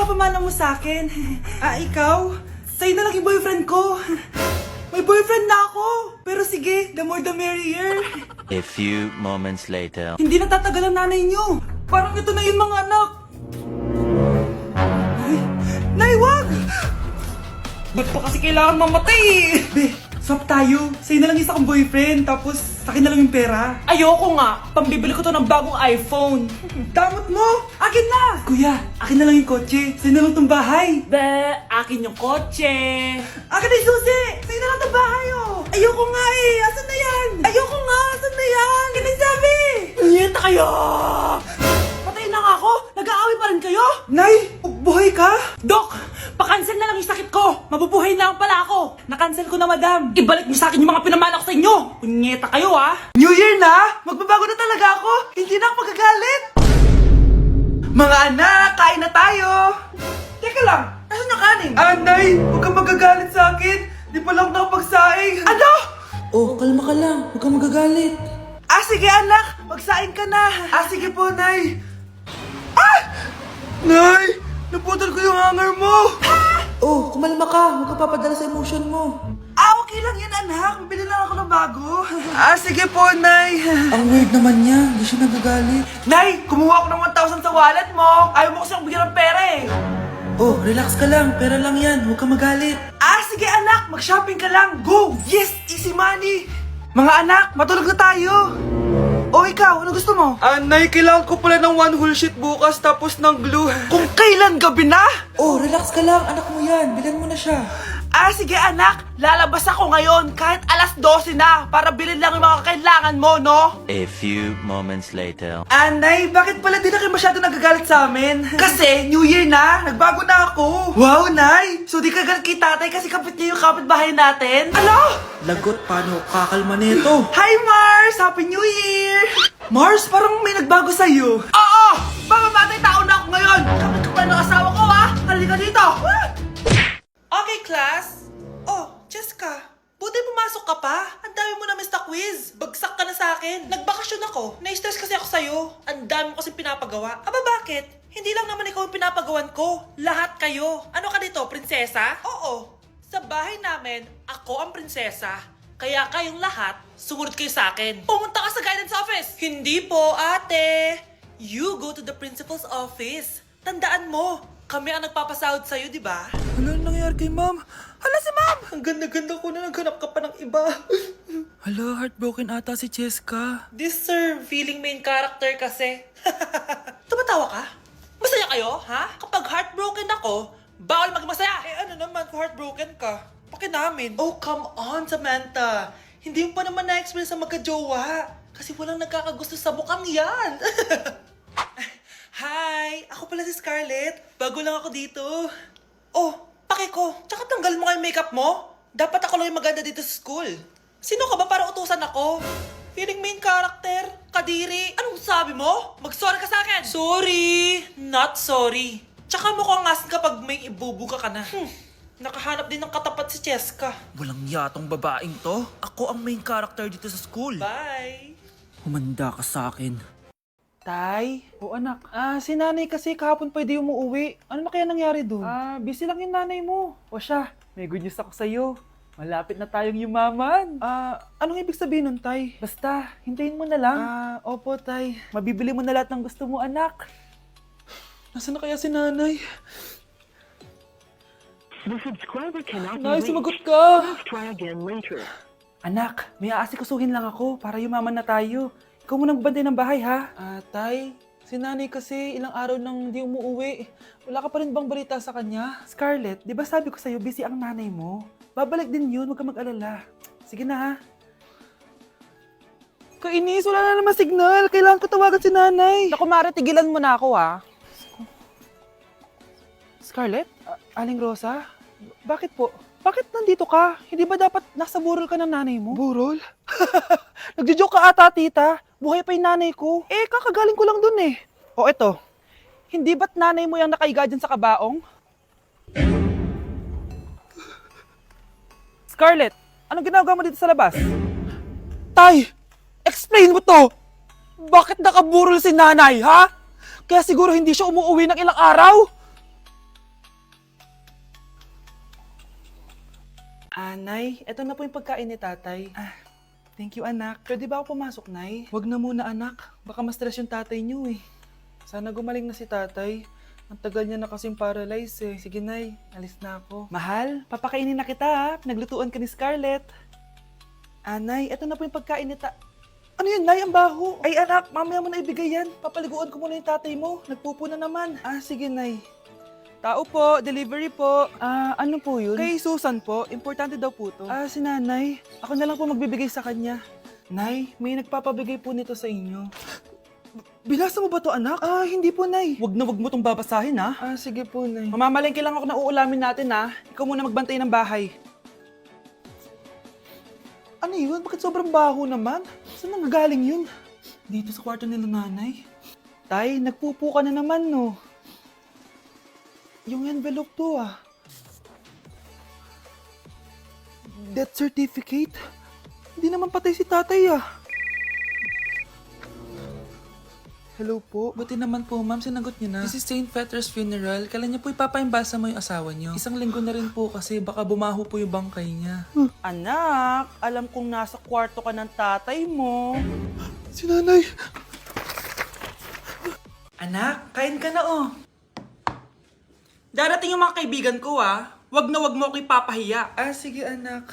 ipapamana mo sa akin? Ikaw? Sa'yo na lang yung boyfriend ko. May boyfriend na ako. Pero sige, the more the merrier. A few moments later. Hindi na tatagal ang nanay niyo. Parang ito na yung mga anak. Ay, Nay, wag! Ba't pa kasi kailangan mamatay eh? Be, swap tayo. Sa'yo na lang isa kong boyfriend, tapos akin na lang yung pera. Ayoko nga. Pambibili ko to ng bagong iPhone. Damot mo! Akin na! Kuya, akin na lang yung kotse. Sa'yo na lang tong bahay. Be, akin yung kotse. Akin na yung susi! Sa'yo na lang tong bahay oh! Ayoko nga eh! Asan na yan? Ayoko nga! Asan na yan? Kinasabi! Niyenta kayo! Patay na nga ako! Nag-aaway pa rin kayo? Nay! Buhay ka? Dok! Pakancel na lang yung sakit ko! Mabubuhay na lang pala ako! Nakancel ko na, madam! Ibalik niyo sa akin yung mga pinamana ko sa inyo! Punyeta kayo, ha? New Year na! Magbabago na talaga ako! Hindi na ako magagalit! Mga anak, kain na tayo! Teka lang, asan yung kanin? Nay! Huwag kang magagalit sa akin! Di pa lang nakapagsaing! Ano? Oh, kalma ka lang. Huwag kang magagalit. Sige anak! Magsaing ka na! Sige po, Nay! Nay! Naputol ko yung hanger mo! Oh, kumalma ka. Huwag ka papadala sa emotion mo. Okay lang yan, anak. Bibili lang ako ng bago. Sige po, Nay. Ang weird naman niya. Hindi siya nagagalit. Nay, kumuha ako ng 1,000 sa wallet mo. Ayaw mo kasi akong bigyan ng pera eh. Oh, relax ka lang. Pera lang yan. Huwag kang magalit. Sige anak, mag-shopping ka lang. Go! Yes, easy money. Mga anak, matulog na tayo. Ikaw, ano gusto mo? Nay, kailangan ko pala ng one whole sheet bukas tapos ng glue. Kung kailan gabi na? Oh, relax ka lang. Anak mo yan. Bilan mo na siya. Sige anak, lalabas ako ngayon kahit alas 12 na para bilhin lang yung mga kailangan mo, no? A few moments later. Nay, bakit pala di na kayo masyado nagagalit sa amin? Kasi, New Year na, nagbago na ako. Wow, Nay! So di ka galit kay tatay kasi kapit niya yung kapitbahay natin? Ano? Lagot, paano kakalma nito? Hi, Mars! Happy New Year! Mars, parang may nagbago sa'yo. Oo! Mamamatay tao na ako ngayon! Kapit ko pa ng asawa ko, ha? Halika dito! Okay, class. Jessica, buti pumasok ka pa. Ang dami mo na miss na quiz. Bagsak ka na sa akin. Nagbakasyon ako. Na-stress kasi ako sa'yo. Ang dami mo kasi pinapagawa. Bakit? Hindi lang naman ikaw yung pinapagawan ko. Lahat kayo. Ano ka dito, prinsesa? Oo. Sa bahay namin, ako ang prinsesa. Kaya kayong lahat, sumunod kayo sa akin. Pumunta ka sa guidance office. Hindi po, ate. You go to the principal's office. Tandaan mo, kami ang nagpapasahod sa'yo, di ba? Ano nangyari kay ma'am? Hala si ma'am! Ang ganda-ganda ko na naghanap ka pa ng iba. Hala, heartbroken ata si Cheska. This sir, feeling main character kasi. Tumatawa ka? Masaya kayo, ha? Kapag heartbroken ako, bawal maging masaya. Ano naman kung heartbroken ka? Pakinamin. Oh, come on, Samantha. Hindi mo pa naman na-experience sa magka-jowa. Kasi walang nagkakagusto sa mukhang yan. Hi! Ako pala si Scarlett. Bago lang ako dito. Pake ko. Tsaka tanggal mo nga yung makeup mo. Dapat ako lang yung maganda dito sa school. Sino ka ba para utusan ako? Feeling main character? Kadiri? Anong sabi mo? Mag-sorry ka sa akin! Sorry! Not sorry. Tsaka mukhang asin kapag may ibubuga ka na. Nakahanap din ng katapat si Cheska. Walang yatong babaeng to. Ako ang main character dito sa school. Bye! Humanda ka sa akin. Tay? Anak. Si nanay kasi kahapon pwede umuwi. Ano na kaya nangyari doon? Busy lang yung nanay mo. Siya, may good news ako sa'yo. Malapit na tayong yumaman. Anong ibig sabihin nun, Tay? Basta, hintayin mo na lang. Opo, Tay. Mabibili mo na lahat ng gusto mo, anak. Nasaan na kaya si nanay? The subscriber cannot be Nay, reached. sumagot ka. Please try again later. Anak, may aasikasuhin lang ako para yumaman na tayo. Ikaw munang bantay ng bahay, ha? Tay, si nanay kasi ilang araw nang di umuwi. Wala ka pa rin bang balita sa kanya? Scarlett, di ba sabi ko sa'yo busy ang nanay mo? Babalik din yun, huwag ka mag-alala. Sige na, ha? Kainis, wala na naman signal. Kailangan ko tawagan si nanay. Naku, Mare, tigilan mo na ako, ha? Scarlett? Aling Rosa? Bakit po? Bakit nandito ka? Hindi ba dapat nasa burol ka ng nanay mo? Burol? Nagjo-joke ka ata, tita. Buhay pa yung nanay ko. Kakagaling ko lang dun eh. Eto. Hindi ba't nanay mo yung nakaiga dyan sa kabaong? Scarlett, anong ginagawa mo dito sa labas? Tay! Explain mo to! Bakit nakaburol si nanay, ha? Kaya siguro hindi siya umuwi ng ilang araw? Nay, eto na po yung pagkain ni tatay. Thank you, anak. Pwede ba ako pumasok, Nay? Wag na muna, anak. Baka ma-stress yung tatay niyo eh. Sana gumaling na si tatay. Ang tagal niya na kasing paralyzed eh. Sige, Nay. Alis na ako. Mahal, papakainin na kita ha. Pinaglutuan ka ni Scarlett. Nay, eto na po yung pagkain ni Ano yun, Nay? Ang baho. Ay, anak, mamaya mo na ibigay yan. Papaliguan ko muna yung tatay mo. Nagpupo na naman. Sige, Nay. Tao po, delivery po. Ano po yun? Kay Susan po, importante daw po to. Si nanay. Ako na lang po magbibigay sa kanya. Nay, may nagpapabigay po nito sa inyo. Binasa mo ba to, anak? Hindi po, Nay. Wag na wag mo tong babasahin, ha? Sige po, Nay. Mamamalengke lang ako na uulamin natin, ha? Ikaw muna magbantay ng bahay. Ano yun? Bakit sobrang baho naman? Saan nanggagaling yun? Dito sa kwarto nila nanay. Tay, nagpupo ka na naman, no? Yung envelope to, Death certificate? Hindi naman patay si tatay, Hello po. Buti naman po, ma'am. Sinagot niyo na. This is St. Peter's Funeral. Kailan niyo po ipapaimbasa mo yung asawa niyo? Isang linggo na rin po kasi baka bumaho po yung bangkay niya. Anak, alam kong nasa kwarto ka ng tatay mo. Si nanay. Anak, kain ka na, Darating yung mga kaibigan ko, Wag na wag mo ako ipapahiya. Sige, anak.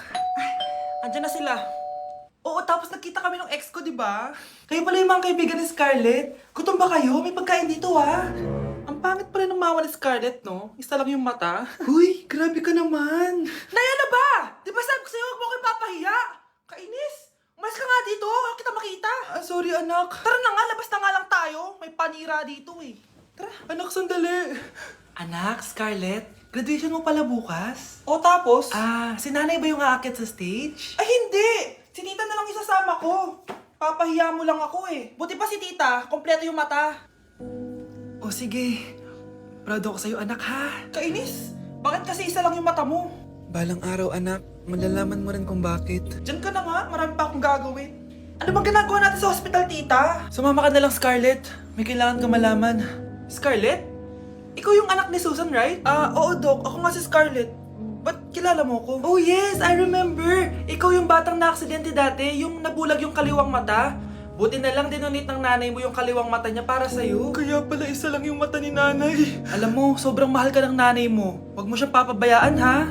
Andyan na sila. Oo, tapos nakita kami ng ex ko, di ba? Kayo pala yung mga kaibigan ni Scarlett. Gutom ba kayo? May pagkain dito, Ang pangit pala ng mama ni Scarlett, no? Isa lang yung mata. Uy, grabe ka naman. Naya na ba? Di ba sabi ko sa'yo, wag mo ako ipapahiya? Kainis. Umalis ka nga dito. Huwag kita makita. Sorry, anak. Tara na nga, labas na nga lang tayo. May panira dito, eh. Tara. Anak, sandali. Anak, Scarlett, graduation mo pala bukas? O tapos? Si nanay ba yung aakit sa stage? Ay, hindi! Si tita na lang isasama ko. Papahiya mo lang ako eh. Buti pa si tita, kompleto yung mata. O sige, proud ako sa'yo anak ha. Kainis, bakit kasi isa lang yung mata mo? Balang araw anak, malalaman mo rin kung bakit. Diyan ka na nga, marami pa akong gagawin. Ano bang ginagawa natin sa hospital, tita? Sumama ka na lang, Scarlett. May kailangan ka malaman. Scarlett? Ikaw yung anak ni Susan, right? Oo, Doc. Ako nga si Scarlett. Ba't kilala mo ko? Oh, yes! I remember! Ikaw yung batang na-aksidente dati, yung nabulag yung kaliwang mata. Buti na lang dinonate ng nanay mo yung kaliwang mata niya para sa'yo. Kaya pala isa lang yung mata ni nanay. Alam mo, sobrang mahal ka ng nanay mo. Huwag mo siyang papabayaan, ha?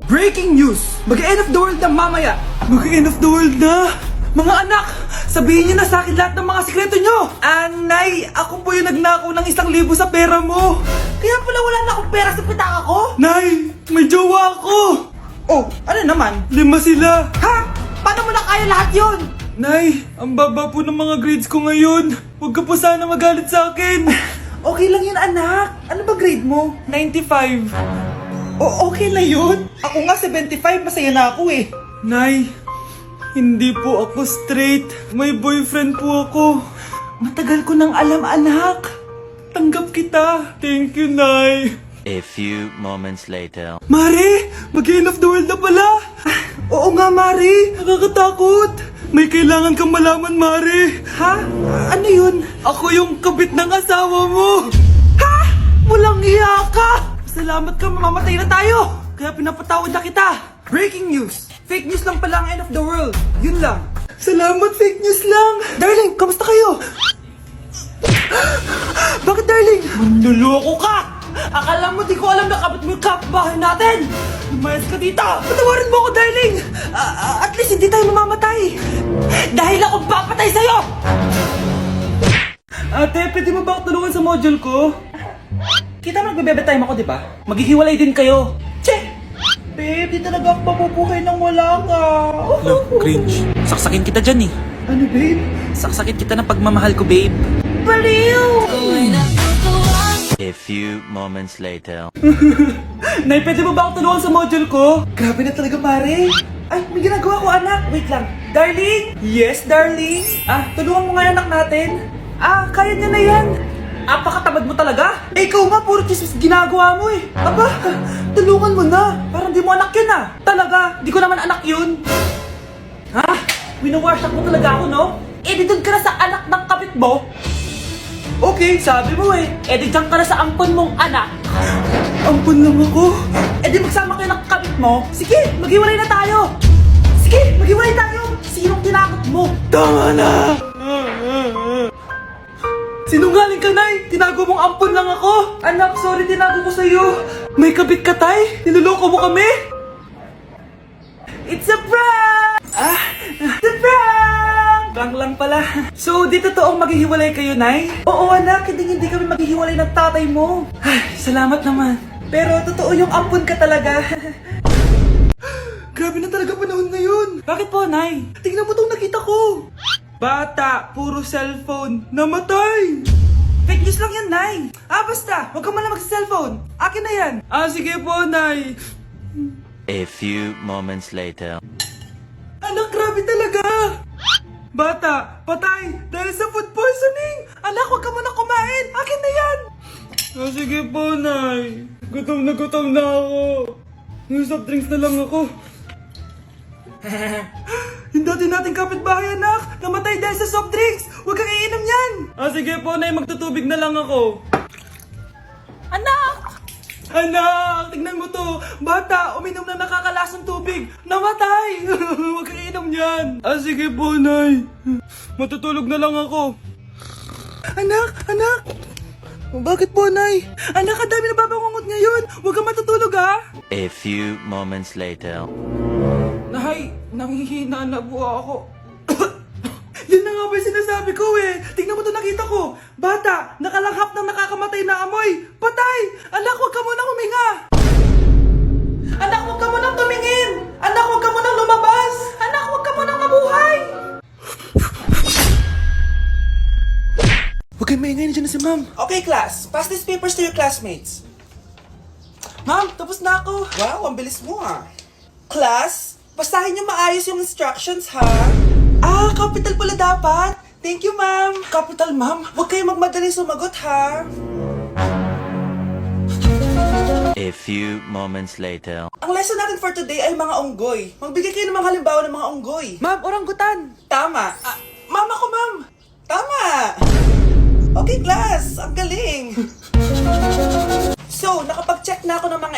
Breaking news! Mag-end of the world na mamaya! Mag-end of the world na! Mga anak! Sabihin niyo na sa akin lahat ng mga sikreto niyo! Nay, ako po yung nagnakaw ng 1,000 sa pera mo! Kaya pala wala na akong pera sa pitaka ko? Nay, may jowa ako! Oh, ano naman? 5 sila! Ha? Paano mo na kaya lahat yun? Nay, ang baba po ng mga grades ko ngayon. Huwag ka po sana magalit sa akin. Okay lang yun, anak. Ano ba grade mo? 95. Okay na yun? Ako nga 75, masaya na ako eh. Nay, hindi po ako straight. May boyfriend po ako. Matagal ko nang alam, anak. Tanggap kita. Thank you, Nay. A few moments later. Mari! Mag-end of the world na pala! Oo nga, Mari! Nakakatakot! May kailangan kang malaman, Mari! Ha? Ano yun? Ako yung kabit ng asawa mo! Ha? Walang iya ka! Salamat ka, mamamatay na tayo! Kaya pinapatawad na kita! Breaking news! Fake news lang pala ang end of the world! Yun lang! Salamat, fake news lang! Darling, kamusta kayo? Bakit, darling? Manluloko ka! Akala mo di ko alam na kapit mo yung kapbahay natin! Lumayas ka dito! Patawarin mo ako, darling! At least hindi tayo mamamatay! Dahil akong papatay sa'yo! Ate, pwede mo ba ako tulungan sa module ko? Kita mo nagbe-bebe time ako, di ba? Maghihiwalay din kayo! Che! Babe, di talaga ako mapupuhay nang wala ka! Cringe. Saksakin kita dyan eh. Ano, babe? Saksakin kita ng pagmamahal ko, babe. Baliw! A few moments later. Nay, pwede mo ba ako tulungan sa module ko? Grabe na talaga, pare. Ay, may ginagawa ko, anak. Wait lang. Darling? Yes, darling? Tulungan mo nga yung anak natin. Kaya niya na yan. Apakatamad mo talaga. Ikaw nga, puro chismis ginagawa mo eh. Aba, tulungan mo na. Parang di mo anak yun Talaga, di ko naman anak yun. Winawash mo talaga ako, no? Di doon ka na sa anak ng kapit mo. Okay, sabi mo eh. Di dyan ka na sa ampon mong anak. Ampun lang ako. Eh di magsama kayo ng kabit mo. Sige, maghiwalay na tayo. Sige, maghiwalay tayo. Sinong tinakot mo? Tama na! Sinungaling ka, Nay! Tinago mong ampun lang ako! Anak, sorry, tinago ko sa'yo! May kabit ka, Tay? Niloloko mo kami? It's a prank! It's a prank! Prank lang pala. So, di totoong maghihiwalay kayo, Nay? Oo, anak, hindi kami maghihiwalay ng tatay mo. Ay, salamat naman. Pero totoo yung ampun ka talaga. Grabe na talaga panahon ngayon. Bakit po, Nay? Tingnan mo tong nakita ko. Bata, puro cellphone, namatay! Fake news lang yan, Nay! Basta, huwag ka man lang mag-cellphone. Akin na yan. Sige po, Nay. A few moments later. Anak, grabe talaga! Bata, patay, dahil sa food poisoning! Anak, huwag ka muna kumain! Akin na yan! Sige po, Nay. Gutom na ako. Yung soft drinks na lang ako. Yung dati nating kapitbahay, anak! Namatay dahil sa soft drinks! Huwag kang iinom yan! Sige po, Nay. Magtutubig na lang ako. Anak! Anak! Tignan mo to! Bata, uminom na nakakalasang tubig! Namatay! Huwag kang iinom yan! Sige po, Nay. Matutulog na lang ako. Anak! Anak! Bakit po, Nay? Anak, ang dami na babangungot ngayon! Huwag kang matutulog, ha? A few moments later. Nay, nanghihina na po ako. Yan na nga ba yung sinasabi ko eh. Tingnan mo to nakita ko. Bata, nakalanghap ng nakakamatay na amoy. Patay! Anak, huwag ka munang huminga. Anak, huwag ka munang tumingin. Anak, huwag ka munang lumabas. Anak, huwag ka munang mabuhay. Huwag kayo maingay, nandiyan na si Ma'am. Okay, class. Pass these papers to your classmates. Ma'am, tapos na ako. Wow, ang bilis mo ah. Class, basahin niyo maayos yung instructions, ha? Capital pala dapat. Thank you, ma'am. Capital, Ma'am. Huwag kayo magmadali sumagot, ha? A few moments later. Ang lesson natin for today ay mga unggoy. Magbigay kayo ng mga halimbawa ng mga unggoy. Ma'am, oranggutan. Tama. Ma'am ako, ma'am. Tama. Okay, class. Ang galing. So, nakapag-check na ako ng mga